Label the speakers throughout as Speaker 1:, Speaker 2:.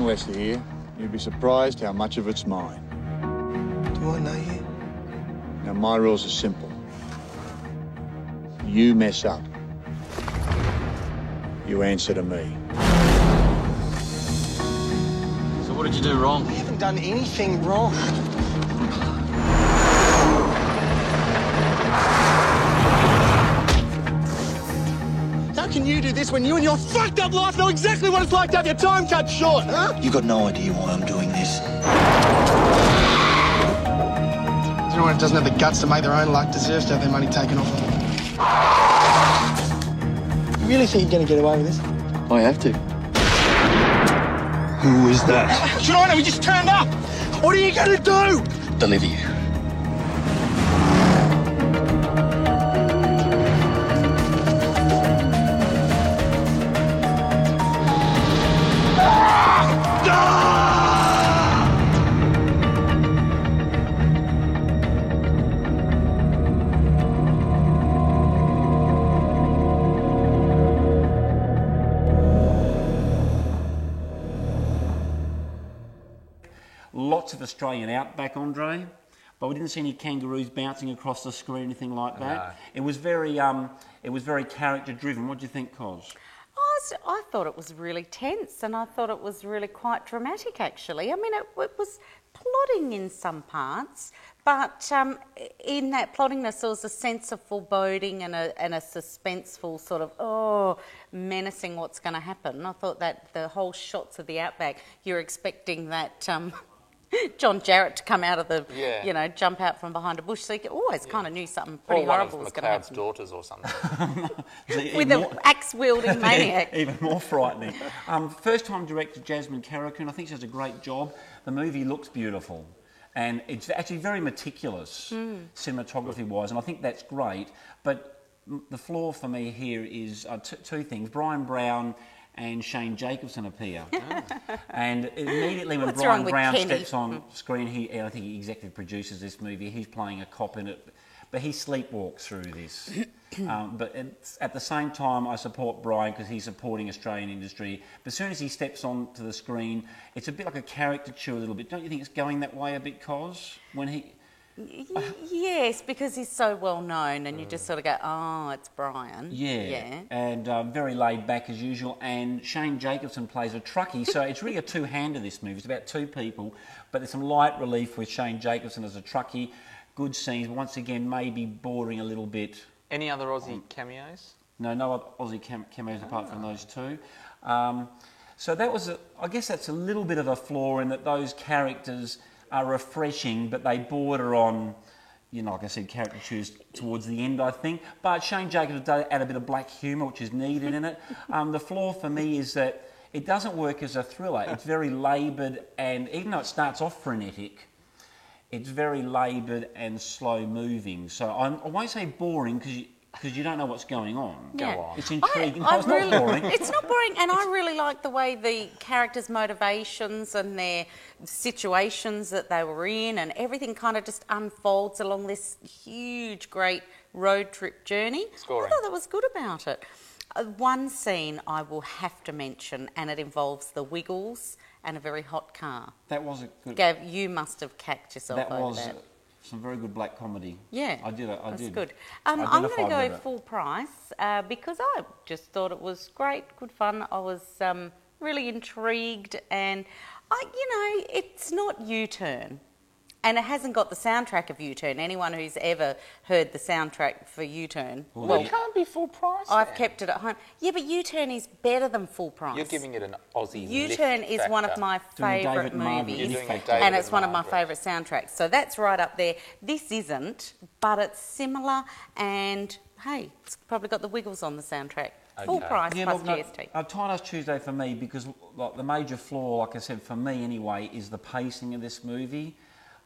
Speaker 1: Lester here. You'd be surprised how much of it's mine.
Speaker 2: Do I know you?
Speaker 1: Now, my rules are simple. You mess up, you answer to me.
Speaker 3: So what did you do wrong?
Speaker 2: I haven't done anything wrong. How can you do this when you and your fucked up life know exactly what it's like to have your time cut short, huh?
Speaker 4: You got no idea why I'm doing this.
Speaker 2: Anyone who doesn't have the guts to make their own luck deserves to have their money taken off them. You really think you're going to get away with this?
Speaker 3: I have to.
Speaker 4: Who is that?
Speaker 2: Should I know? We just turned up. What are you going to do?
Speaker 4: Deliver you.
Speaker 5: Lots of Australian outback, Andre, but we didn't see any kangaroos bouncing across the screen, anything like that. No. It was very character driven. What do you think, Cos?
Speaker 6: I thought it was really tense, and I thought it was really quite dramatic, actually. I mean, it was plotting in some parts, but in that plottingness there was a sense of foreboding and a suspenseful sort of, menacing what's going to happen. I thought that the whole shots of the outback, you're expecting that John Jarratt to come out of the, jump out from behind a bush. So you always kind of knew something pretty horrible was going to happen.
Speaker 7: Daughters or something.
Speaker 6: With an axe-wielding maniac.
Speaker 5: Even more frightening. First-time director Jasmine Karakun, I think she does a great job. The movie looks beautiful. And it's actually very meticulous, cinematography-wise, and I think that's great. But the flaw for me here is two things. Brian Brown and Shane Jacobson appear. And immediately when Brian Brown steps on screen, I think he executive produces this movie, he's playing a cop in it, but he sleepwalks through this. But at the same time, I support Brian because he's supporting Australian industry. But as soon as he steps onto the screen, it's a bit like a caricature a little bit. Don't you think it's going that way a bit, Cos? When he...
Speaker 6: Yes, because he's so well known, and you just sort of go, "Oh, it's Brian."
Speaker 5: Yeah. And very laid back as usual. And Shane Jacobson plays a truckie, so it's really a two-hander. This movie. It's about two people, but there's some light relief with Shane Jacobson as a truckie. Good scenes, but once again, maybe bordering a little bit.
Speaker 7: Any other Aussie cameos?
Speaker 5: No other Aussie cameos apart from those two. So that was, I guess, that's a little bit of a flaw in that those characters are refreshing, but they border on, like I said, caricatures towards the end, I think. But Shane Jacobs does add a bit of black humour, which is needed in it. The flaw for me is that it doesn't work as a thriller. It's very laboured, and even though it starts off frenetic, it's very laboured and slow-moving. So I won't say boring, because you don't know what's going on.
Speaker 6: Yeah.
Speaker 5: Go on. It's intriguing.
Speaker 6: It's
Speaker 5: not boring.
Speaker 6: It's not boring, and I really like the way the characters' motivations and their situations that they were in, and everything kind of just unfolds along this huge, great road trip journey.
Speaker 7: Scoring.
Speaker 6: I thought that was good about it. One scene I will have to mention, and it involves the Wiggles and a very hot car.
Speaker 5: That was a good...
Speaker 6: Gav, you must have cacked yourself over that.
Speaker 5: Some very good black comedy.
Speaker 6: Yeah,
Speaker 5: I did.
Speaker 6: That's good. I'm going to go full price because I just thought it was great, good fun. I was really intrigued, and it's not U-Turn, and it hasn't got the soundtrack of U-Turn. Anyone who's ever heard the soundtrack for U-Turn,
Speaker 7: well, it can't be full price.
Speaker 6: I've kept it at home. Yeah, but U-Turn is better than full price.
Speaker 7: You're giving it an Aussie
Speaker 6: U-Turn is one of my favourite movies, and it's one of my favourite soundtracks. So that's right up there. This isn't, but it's similar, and hey, it's probably got the Wiggles on the soundtrack. Full price plus GST.
Speaker 5: Tight Ass Tuesday for me, because the major flaw, like I said, for me anyway, is the pacing of this movie.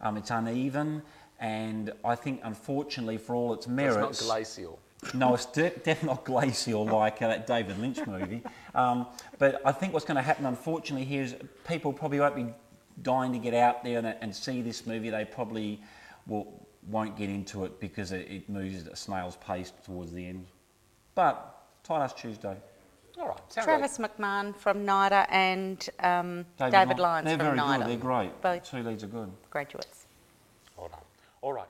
Speaker 5: It's uneven, and I think, unfortunately, for all its merits...
Speaker 7: It's not glacial.
Speaker 5: No, it's definitely not glacial like that David Lynch movie. But I think what's going to happen, unfortunately, here is people probably won't be dying to get out there and see this movie. They probably won't get into it because it moves at a snail's pace towards the end. But Tight Ass Tuesday.
Speaker 7: All right. Sounds
Speaker 6: Travis McMahon from NIDA and David Lyons
Speaker 5: They're
Speaker 6: from
Speaker 5: very
Speaker 6: NIDA.
Speaker 5: good. They're great.
Speaker 6: Both
Speaker 5: Two leads are good.
Speaker 6: graduates.
Speaker 7: Like, well done. All right.